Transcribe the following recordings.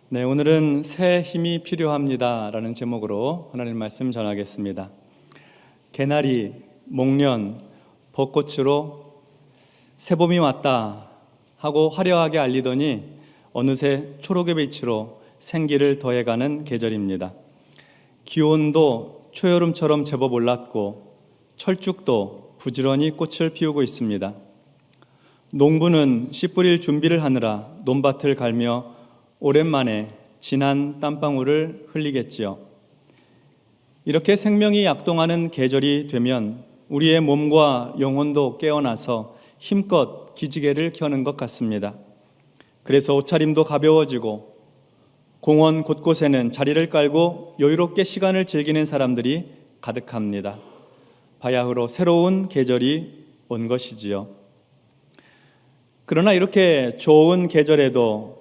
네, 오늘은 새 힘이 필요합니다 라는 제목으로 하나님 말씀 전하겠습니다. 개나리, 목련, 벚꽃으로 새봄이 왔다 하고 화려하게 알리더니 어느새 초록의 빛으로 생기를 더해가는 계절입니다. 기온도 초여름처럼 제법 올랐고 철쭉도 부지런히 꽃을 피우고 있습니다. 농부는 씨 뿌릴 준비를 하느라 논밭을 갈며 오랜만에 진한 땀방울을 흘리겠지요. 이렇게 생명이 약동하는 계절이 되면 우리의 몸과 영혼도 깨어나서 힘껏 기지개를 켜는 것 같습니다. 그래서 옷차림도 가벼워지고 공원 곳곳에는 자리를 깔고 여유롭게 시간을 즐기는 사람들이 가득합니다. 바야흐로 새로운 계절이 온 것이지요. 그러나 이렇게 좋은 계절에도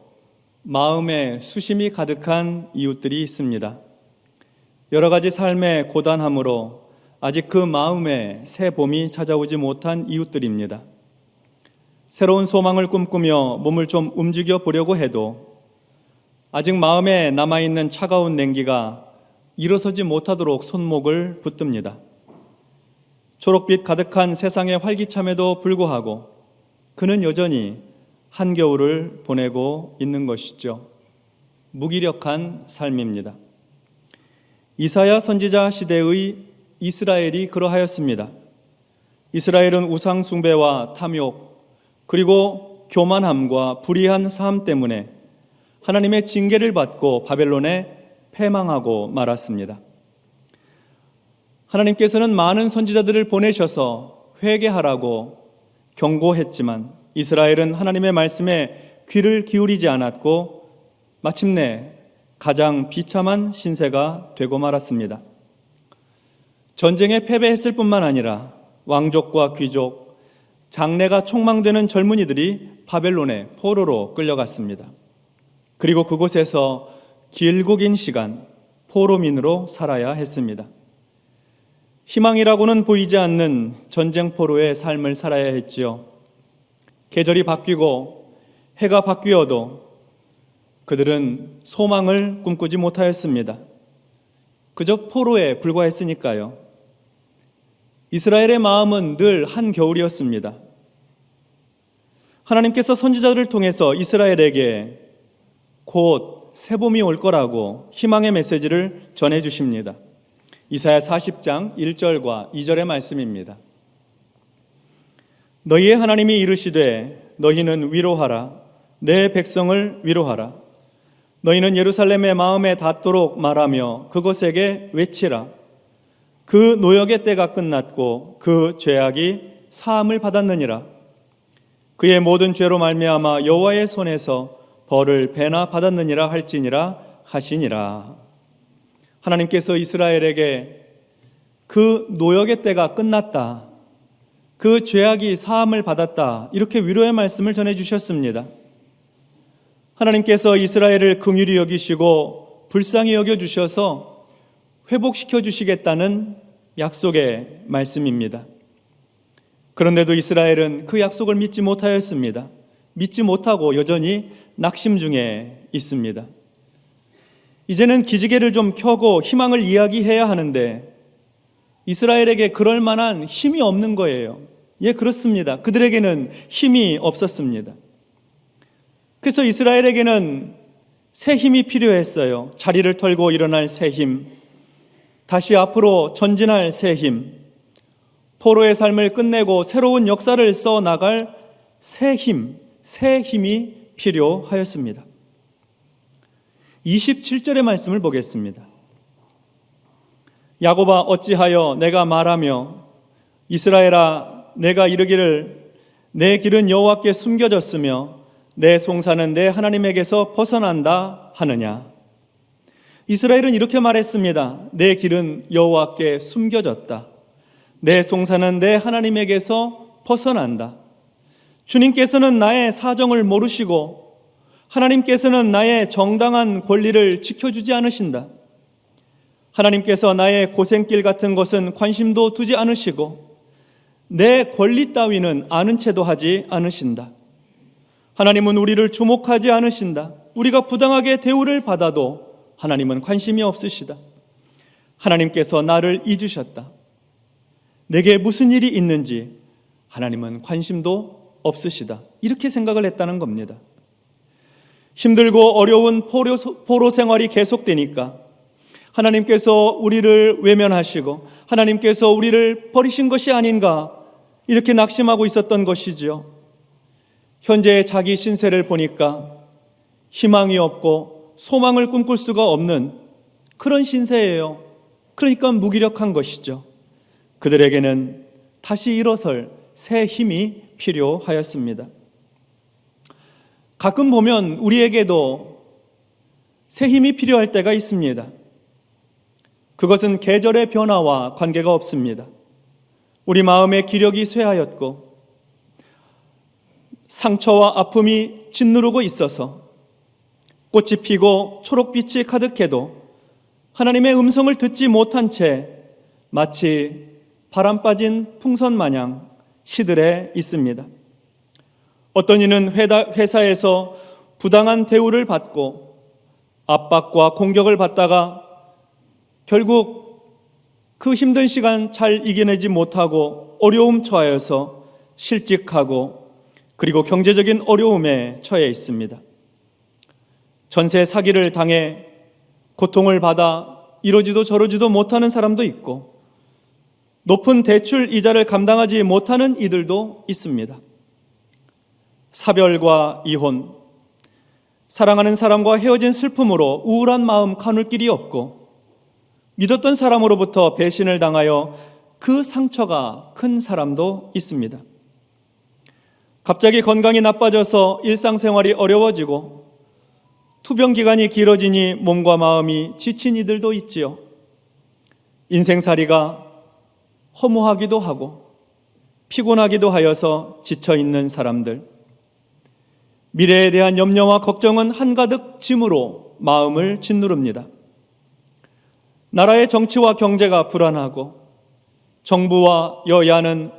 마음에 수심이 가득한 이웃들이 있습니다. 여러 가지 삶의 고단함으로 아직 그 마음에 새 봄이 찾아오지 못한 이웃들입니다. 새로운 소망을 꿈꾸며 몸을 좀 움직여 보려고 해도 아직 마음에 남아있는 차가운 냉기가 일어서지 못하도록 손목을 붙듭니다. 초록빛 가득한 세상의 활기참에도 불구하고 그는 여전히 한겨울을 보내고 있는 것이죠. 무기력한 삶입니다. 이사야 선지자 시대의 이스라엘이 그러하였습니다. 이스라엘은 우상 숭배와 탐욕 그리고 교만함과 불의한 삶 때문에 하나님의 징계를 받고 바벨론에 패망하고 말았습니다. 하나님께서는 많은 선지자들을 보내셔서 회개하라고 경고했지만 이스라엘은 하나님의 말씀에 귀를 기울이지 않았고 마침내 가장 비참한 신세가 되고 말았습니다. 전쟁에 패배했을 뿐만 아니라 왕족과 귀족, 장래가 촉망되는 젊은이들이 바벨론의 포로로 끌려갔습니다. 그리고 그곳에서 길고 긴 시간 포로민으로 살아야 했습니다. 희망이라고는 보이지 않는 전쟁 포로의 삶을 살아야 했지요. 계절이 바뀌고 해가 바뀌어도 그들은 소망을 꿈꾸지 못하였습니다. 그저 포로에 불과했으니까요. 이스라엘의 마음은 늘 한겨울이었습니다. 하나님께서 선지자들을 통해서 이스라엘에게 곧 새봄이 올 거라고 희망의 메시지를 전해주십니다. 이사야 40장 1절과 2절의 말씀입니다. 너희의 하나님이 이르시되 너희는 위로하라. 내 백성을 위로하라. 너희는 예루살렘의 마음에 닿도록 말하며 그곳에게 외치라. 그 노역의 때가 끝났고 그 죄악이 사함을 받았느니라. 그의 모든 죄로 말미암아 여호와의 손에서 벌을 배나 받았느니라 할지니라 하시니라. 하나님께서 이스라엘에게 그 노역의 때가 끝났다, 그 죄악이 사함을 받았다, 이렇게 위로의 말씀을 전해주셨습니다. 하나님께서 이스라엘을 긍휼히 여기시고 불쌍히 여겨주셔서 회복시켜 주시겠다는 약속의 말씀입니다. 그런데도 이스라엘은 그 약속을 믿지 못하였습니다. 믿지 못하고 여전히 낙심 중에 있습니다. 이제는 기지개를 좀 켜고 희망을 이야기해야 하는데 이스라엘에게 그럴 만한 힘이 없는 거예요. 예, 그렇습니다. 그들에게는 힘이 없었습니다. 그래서 이스라엘에게는 새 힘이 필요했어요. 자리를 털고 일어날 새 힘, 다시 앞으로 전진할 새 힘, 포로의 삶을 끝내고 새로운 역사를 써나갈 새 힘, 새 힘이 필요하였습니다. 27절의 말씀을 보겠습니다. 야곱아 어찌하여 내가 말하며 이스라엘아 내가 이르기를 내 길은 여호와께 숨겨졌으며 내 송사는 내 하나님에게서 벗어난다 하느냐. 이스라엘은 이렇게 말했습니다. 내 길은 여호와께 숨겨졌다. 내 송사는 내 하나님에게서 벗어난다. 주님께서는 나의 사정을 모르시고 하나님께서는 나의 정당한 권리를 지켜주지 않으신다. 하나님께서 나의 고생길 같은 것은 관심도 두지 않으시고 내 권리 따위는 아는 채도 하지 않으신다. 하나님은 우리를 주목하지 않으신다. 우리가 부당하게 대우를 받아도 하나님은 관심이 없으시다. 하나님께서 나를 잊으셨다. 내게 무슨 일이 있는지 하나님은 관심도 없으시다. 이렇게 생각을 했다는 겁니다. 힘들고 어려운 포로 생활이 계속되니까 하나님께서 우리를 외면하시고 하나님께서 우리를 버리신 것이 아닌가 이렇게 낙심하고 있었던 것이지요. 현재의 자기 신세를 보니까 희망이 없고 소망을 꿈꿀 수가 없는 그런 신세예요. 그러니까 무기력한 것이죠. 그들에게는 다시 일어설 새 힘이 필요하였습니다. 가끔 보면 우리에게도 새 힘이 필요할 때가 있습니다. 그것은 계절의 변화와 관계가 없습니다. 우리 마음의 기력이 쇠하였고 상처와 아픔이 짓누르고 있어서 꽃이 피고 초록빛이 가득해도 하나님의 음성을 듣지 못한 채 마치 바람 빠진 풍선 마냥 시들해 있습니다. 어떤 이는 회사에서 부당한 대우를 받고 압박과 공격을 받다가 결국 그 힘든 시간 잘 이겨내지 못하고 어려움 처하여서 실직하고 그리고 경제적인 어려움에 처해 있습니다. 전세 사기를 당해 고통을 받아 이러지도 저러지도 못하는 사람도 있고 높은 대출 이자를 감당하지 못하는 이들도 있습니다. 사별과 이혼, 사랑하는 사람과 헤어진 슬픔으로 우울한 마음 가눌 길이 없고 믿었던 사람으로부터 배신을 당하여 그 상처가 큰 사람도 있습니다. 갑자기 건강이 나빠져서 일상생활이 어려워지고 투병 기간이 길어지니 몸과 마음이 지친 이들도 있지요. 인생살이가 허무하기도 하고 피곤하기도 하여서 지쳐있는 사람들, 미래에 대한 염려와 걱정은 한가득 짐으로 마음을 짓누릅니다. 나라의 정치와 경제가 불안하고 정부와 여야는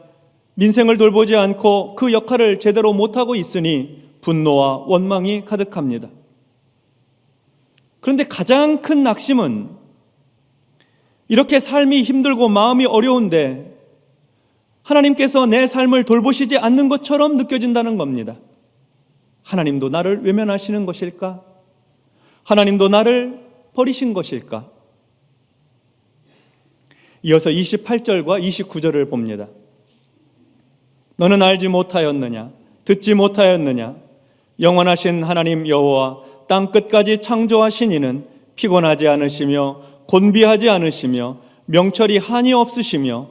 민생을 돌보지 않고 그 역할을 제대로 못하고 있으니 분노와 원망이 가득합니다. 그런데 가장 큰 낙심은 이렇게 삶이 힘들고 마음이 어려운데 하나님께서 내 삶을 돌보시지 않는 것처럼 느껴진다는 겁니다. 하나님도 나를 외면하시는 것일까? 하나님도 나를 버리신 것일까? 이어서 28절과 29절을 봅니다. 너는 알지 못하였느냐? 듣지 못하였느냐? 영원하신 하나님 여호와 땅 끝까지 창조하신 이는 피곤하지 않으시며 곤비하지 않으시며 명철이 한이 없으시며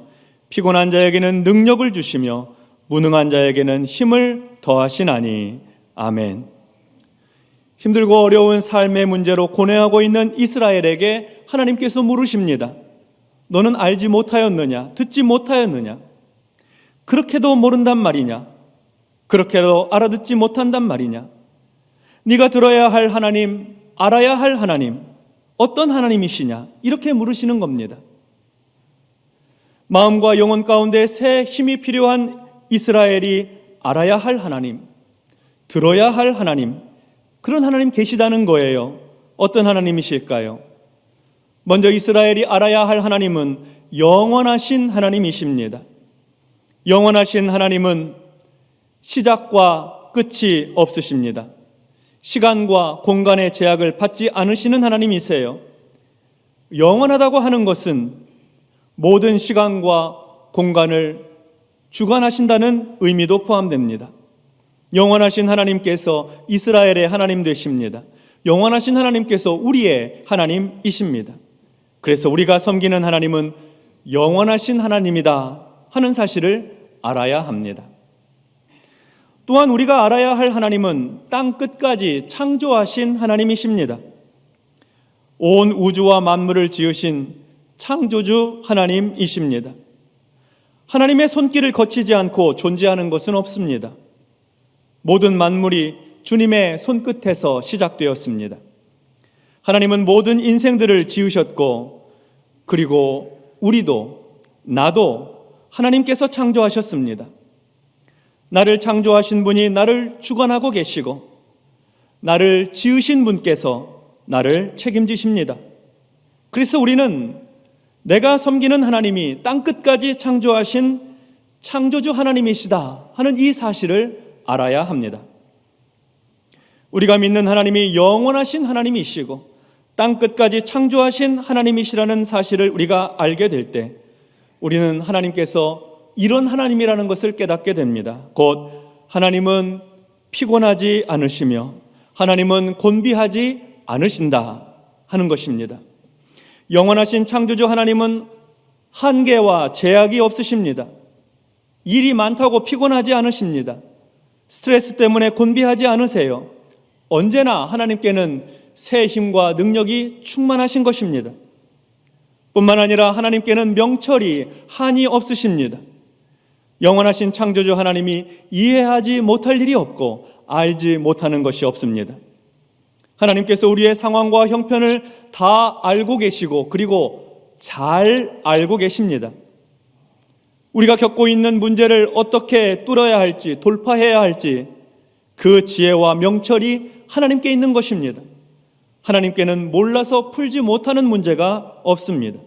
피곤한 자에게는 능력을 주시며 무능한 자에게는 힘을 더하시나니. 아멘. 힘들고 어려운 삶의 문제로 고뇌하고 있는 이스라엘에게 하나님께서 물으십니다. 너는 알지 못하였느냐? 듣지 못하였느냐? 그렇게도 모른단 말이냐? 그렇게도 알아듣지 못한단 말이냐? 네가 들어야 할 하나님, 알아야 할 하나님, 어떤 하나님이시냐? 이렇게 물으시는 겁니다. 마음과 영혼 가운데 새 힘이 필요한 이스라엘이 알아야 할 하나님, 들어야 할 하나님, 그런 하나님 계시다는 거예요. 어떤 하나님이실까요? 먼저 이스라엘이 알아야 할 하나님은 영원하신 하나님이십니다. 영원하신 하나님은 시작과 끝이 없으십니다. 시간과 공간의 제약을 받지 않으시는 하나님이세요. 영원하다고 하는 것은 모든 시간과 공간을 주관하신다는 의미도 포함됩니다. 영원하신 하나님께서 이스라엘의 하나님 되십니다. 영원하신 하나님께서 우리의 하나님이십니다. 그래서 우리가 섬기는 하나님은 영원하신 하나님이다 하는 사실을 알아야 합니다. 또한 우리가 알아야 할 하나님은 땅 끝까지 창조하신 하나님이십니다. 온 우주와 만물을 지으신 창조주 하나님이십니다. 하나님의 손길을 거치지 않고 존재하는 것은 없습니다. 모든 만물이 주님의 손끝에서 시작되었습니다. 하나님은 모든 인생들을 지으셨고 그리고 우리도 나도 하나님께서 창조하셨습니다. 나를 창조하신 분이 나를 주관하고 계시고 나를 지으신 분께서 나를 책임지십니다. 그래서 우리는 내가 섬기는 하나님이 땅끝까지 창조하신 창조주 하나님이시다 하는 이 사실을 알아야 합니다. 우리가 믿는 하나님이 영원하신 하나님이시고 땅끝까지 창조하신 하나님이시라는 사실을 우리가 알게 될 때 우리는 하나님께서 이런 하나님이라는 것을 깨닫게 됩니다. 곧 하나님은 피곤하지 않으시며 하나님은 곤비하지 않으신다 하는 것입니다. 영원하신 창조주 하나님은 한계와 제약이 없으십니다. 일이 많다고 피곤하지 않으십니다. 스트레스 때문에 곤비하지 않으세요. 언제나 하나님께는 새 힘과 능력이 충만하신 것입니다. 뿐만 아니라 하나님께는 명철이 한이 없으십니다. 영원하신 창조주 하나님이 이해하지 못할 일이 없고 알지 못하는 것이 없습니다. 하나님께서 우리의 상황과 형편을 다 알고 계시고 그리고 잘 알고 계십니다. 우리가 겪고 있는 문제를 어떻게 뚫어야 할지, 돌파해야 할지 그 지혜와 명철이 하나님께 있는 것입니다. 하나님께는 몰라서 풀지 못하는 문제가 없습니다.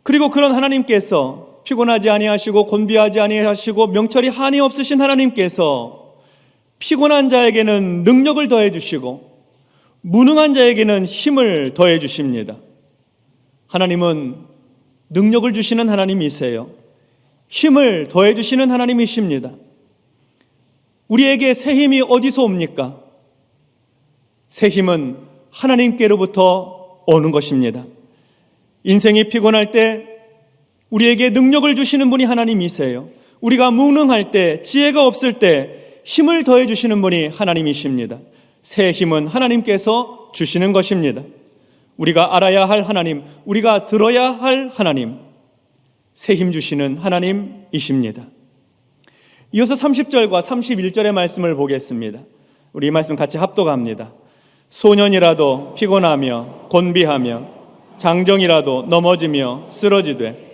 그리고 그런 하나님께서 피곤하지 아니하시고 곤비하지 아니하시고 명철이 한이 없으신 하나님께서 피곤한 자에게는 능력을 더해 주시고 무능한 자에게는 힘을 더해 주십니다. 하나님은 능력을 주시는 하나님이세요. 힘을 더해 주시는 하나님이십니다. 우리에게 새 힘이 어디서 옵니까? 새 힘은 하나님께로부터 오는 것입니다. 인생이 피곤할 때 우리에게 능력을 주시는 분이 하나님이세요. 우리가 무능할 때, 지혜가 없을 때 힘을 더해 주시는 분이 하나님이십니다. 새 힘은 하나님께서 주시는 것입니다. 우리가 알아야 할 하나님, 우리가 들어야 할 하나님, 새 힘 주시는 하나님이십니다. 이어서 30절과 31절의 말씀을 보겠습니다. 우리 이 말씀 같이 합독합니다. 소년이라도 피곤하며 곤비하며 장정이라도 넘어지며 쓰러지되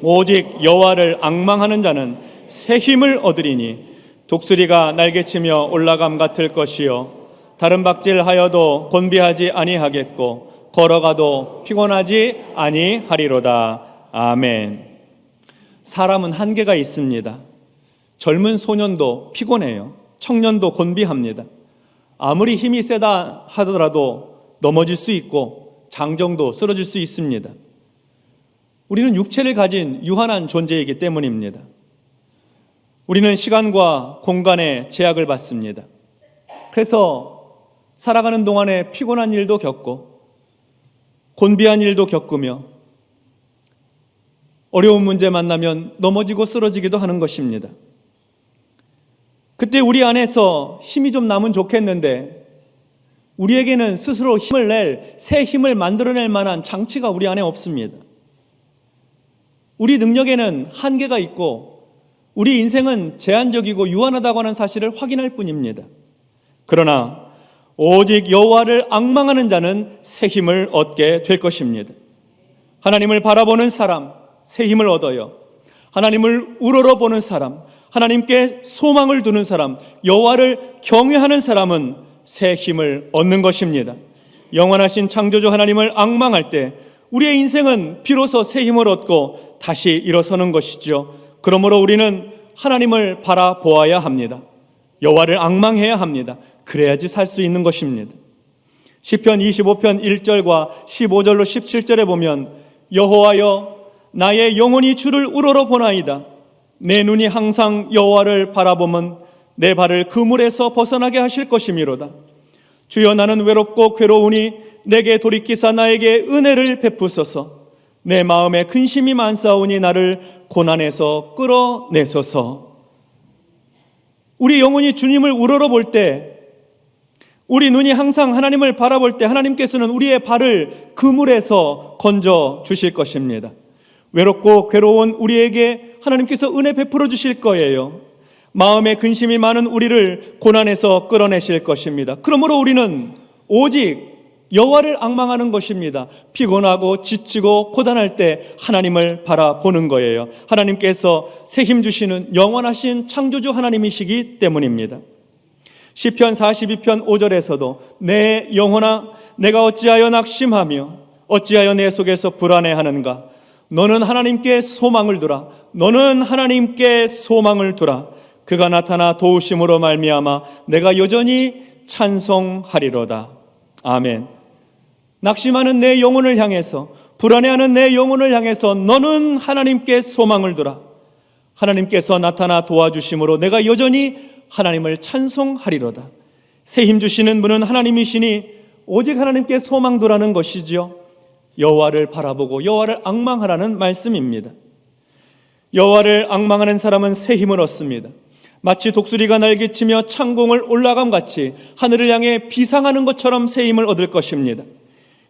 오직 여호와를 앙망하는 자는 새 힘을 얻으리니 독수리가 날개치며 올라감 같을 것이요 다른 박질하여도 곤비하지 아니하겠고 걸어가도 피곤하지 아니하리로다. 아멘. 사람은 한계가 있습니다. 젊은 소년도 피곤해요. 청년도 곤비합니다. 아무리 힘이 세다 하더라도 넘어질 수 있고 장정도 쓰러질 수 있습니다. 우리는 육체를 가진 유한한 존재이기 때문입니다. 우리는 시간과 공간의 제약을 받습니다. 그래서 살아가는 동안에 피곤한 일도 겪고 곤비한 일도 겪으며 어려운 문제 만나면 넘어지고 쓰러지기도 하는 것입니다. 그때 우리 안에서 힘이 좀 나면 좋겠는데 우리에게는 스스로 힘을 낼, 새 힘을 만들어낼 만한 장치가 우리 안에 없습니다. 우리 능력에는 한계가 있고 우리 인생은 제한적이고 유한하다고 하는 사실을 확인할 뿐입니다. 그러나 오직 여호와를 앙망하는 자는 새 힘을 얻게 될 것입니다. 하나님을 바라보는 사람, 새 힘을 얻어요. 하나님을 우러러보는 사람, 하나님께 소망을 두는 사람, 여호와를 경외하는 사람은 새 힘을 얻는 것입니다. 영원하신 창조주 하나님을 앙망할 때 우리의 인생은 비로소 새 힘을 얻고 다시 일어서는 것이죠. 그러므로 우리는 하나님을 바라보아야 합니다. 여호와를 앙망해야 합니다. 그래야지 살 수 있는 것입니다. 시편 25편 1절과 15절로 17절에 보면 여호와여 나의 영혼이 주를 우러러보나이다. 내 눈이 항상 여호와를 바라보면 내 발을 그물에서 벗어나게 하실 것이미로다. 주여 나는 외롭고 괴로우니 내게 돌이키사 나에게 은혜를 베푸소서. 내 마음에 근심이 많사오니 나를 고난에서 끌어내소서. 우리 영혼이 주님을 우러러볼 때, 우리 눈이 항상 하나님을 바라볼 때 하나님께서는 우리의 발을 그물에서 건져 주실 것입니다. 외롭고 괴로운 우리에게 하나님께서 은혜 베풀어 주실 거예요. 마음에 근심이 많은 우리를 고난에서 끌어내실 것입니다. 그러므로 우리는 오직 여호와를 앙망하는 것입니다. 피곤하고 지치고 고단할 때 하나님을 바라보는 거예요. 하나님께서 새 힘 주시는 영원하신 창조주 하나님이시기 때문입니다. 시편 42편 5절에서도 내 영혼아 내가 어찌하여 낙심하며 어찌하여 내 속에서 불안해하는가. 너는 하나님께 소망을 두라. 너는 하나님께 소망을 두라. 그가 나타나 도우심으로 말미암아 내가 여전히 찬송하리로다. 아멘. 낙심하는 내 영혼을 향해서, 불안해하는 내 영혼을 향해서 너는 하나님께 소망을 두라. 하나님께서 나타나 도와주심으로 내가 여전히 하나님을 찬송하리로다. 새 힘 주시는 분은 하나님이시니 오직 하나님께 소망 두라는 것이죠. 여호와를 바라보고 여호와를 앙망하라는 말씀입니다. 여호와를 앙망하는 사람은 새 힘을 얻습니다. 마치 독수리가 날개치며 창공을 올라감 같이 하늘을 향해 비상하는 것처럼 새 힘을 얻을 것입니다.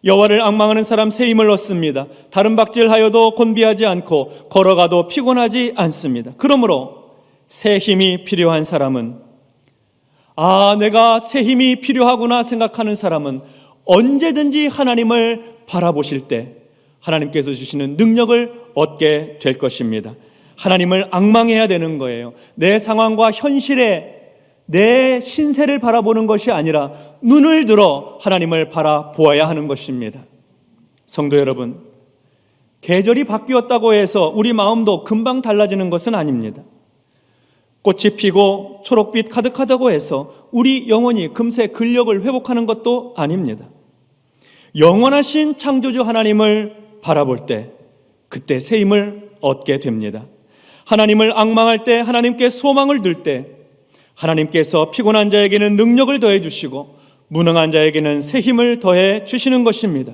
여호와를 앙망하는 사람 새 힘을 얻습니다. 다른 박질하여도 곤비하지 않고 걸어가도 피곤하지 않습니다. 그러므로 새 힘이 필요한 사람은, 내가 새 힘이 필요하구나 생각하는 사람은 언제든지 하나님을 바라보실 때 하나님께서 주시는 능력을 얻게 될 것입니다. 하나님을 앙망해야 되는 거예요. 내 상황과 현실에 내 신세를 바라보는 것이 아니라 눈을 들어 하나님을 바라보아야 하는 것입니다. 성도 여러분, 계절이 바뀌었다고 해서 우리 마음도 금방 달라지는 것은 아닙니다. 꽃이 피고 초록빛 가득하다고 해서 우리 영혼이 금세 근력을 회복하는 것도 아닙니다. 영원하신 창조주 하나님을 바라볼 때 그때 새 힘을 얻게 됩니다. 하나님을 앙망할 때, 하나님께 소망을 둘 때 하나님께서 피곤한 자에게는 능력을 더해 주시고 무능한 자에게는 새 힘을 더해 주시는 것입니다.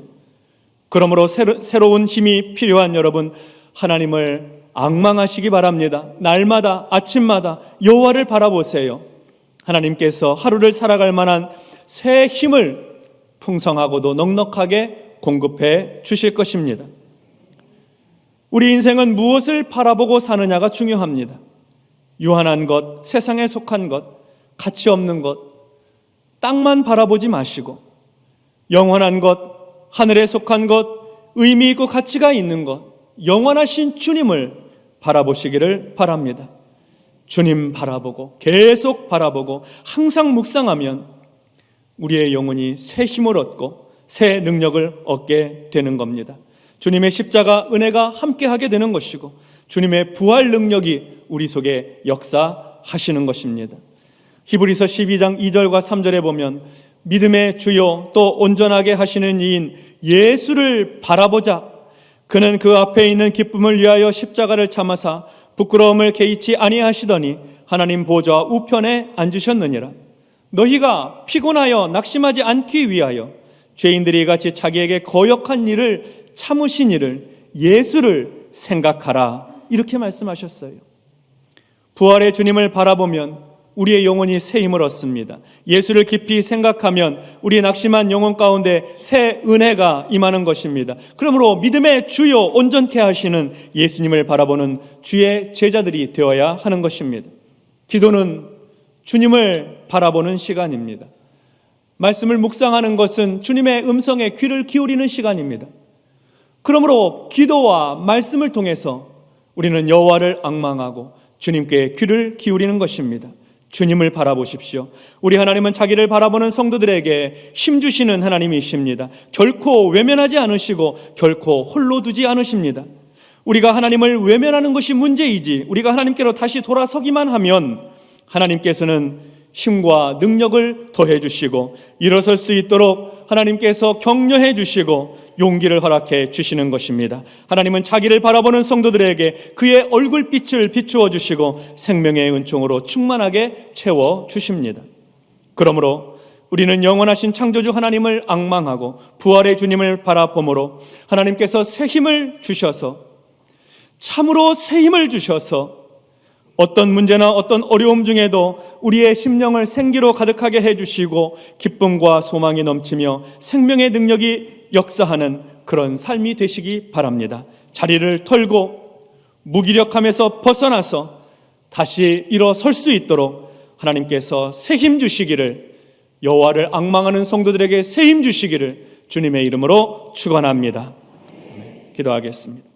그러므로 새로운 힘이 필요한 여러분, 하나님을 앙망하시기 바랍니다. 날마다 아침마다 여호와를 바라보세요. 하나님께서 하루를 살아갈 만한 새 힘을 풍성하고도 넉넉하게 공급해 주실 것입니다. 우리 인생은 무엇을 바라보고 사느냐가 중요합니다. 유한한 것, 세상에 속한 것, 가치 없는 것, 땅만 바라보지 마시고 영원한 것, 하늘에 속한 것, 의미 있고 가치가 있는 것, 영원하신 주님을 바라보시기를 바랍니다. 주님 바라보고 계속 바라보고 항상 묵상하면 우리의 영혼이 새 힘을 얻고 새 능력을 얻게 되는 겁니다. 주님의 십자가 은혜가 함께하게 되는 것이고 주님의 부활 능력이 우리 속에 역사하시는 것입니다. 히브리서 12장 2절과 3절에 보면 믿음의 주요 또 온전하게 하시는 이인 예수를 바라보자. 그는 그 앞에 있는 기쁨을 위하여 십자가를 참으사 부끄러움을 개의치 아니하시더니 하나님 보좌 우편에 앉으셨느니라. 너희가 피곤하여 낙심하지 않기 위하여 죄인들이 같이 자기에게 거역한 일을 참으신 이를 예수를 생각하라. 이렇게 말씀하셨어요. 부활의 주님을 바라보면 우리의 영혼이 새 힘을 얻습니다. 예수를 깊이 생각하면 우리 낙심한 영혼 가운데 새 은혜가 임하는 것입니다. 그러므로 믿음의 주요 온전케 하시는 예수님을 바라보는 주의 제자들이 되어야 하는 것입니다. 기도는 주님을 바라보는 시간입니다. 말씀을 묵상하는 것은 주님의 음성에 귀를 기울이는 시간입니다. 그러므로 기도와 말씀을 통해서 우리는 여호와를 앙망하고 주님께 귀를 기울이는 것입니다. 주님을 바라보십시오. 우리 하나님은 자기를 바라보는 성도들에게 힘주시는 하나님이십니다. 결코 외면하지 않으시고 결코 홀로 두지 않으십니다. 우리가 하나님을 외면하는 것이 문제이지 우리가 하나님께로 다시 돌아서기만 하면 하나님께서는 힘과 능력을 더해 주시고 일어설 수 있도록 하나님께서 격려해 주시고 용기를 허락해 주시는 것입니다. 하나님은 자기를 바라보는 성도들에게 그의 얼굴빛을 비추어 주시고 생명의 은총으로 충만하게 채워 주십니다. 그러므로 우리는 영원하신 창조주 하나님을 앙망하고 부활의 주님을 바라보므로 하나님께서 새 힘을 주셔서 참으로 새 힘을 주셔서 어떤 문제나 어떤 어려움 중에도 우리의 심령을 생기로 가득하게 해주시고 기쁨과 소망이 넘치며 생명의 능력이 역사하는 그런 삶이 되시기 바랍니다. 자리를 털고 무기력함에서 벗어나서 다시 일어설 수 있도록 하나님께서 새 힘 주시기를, 여호와를 앙망하는 성도들에게 새 힘 주시기를 주님의 이름으로 축원합니다. 기도하겠습니다.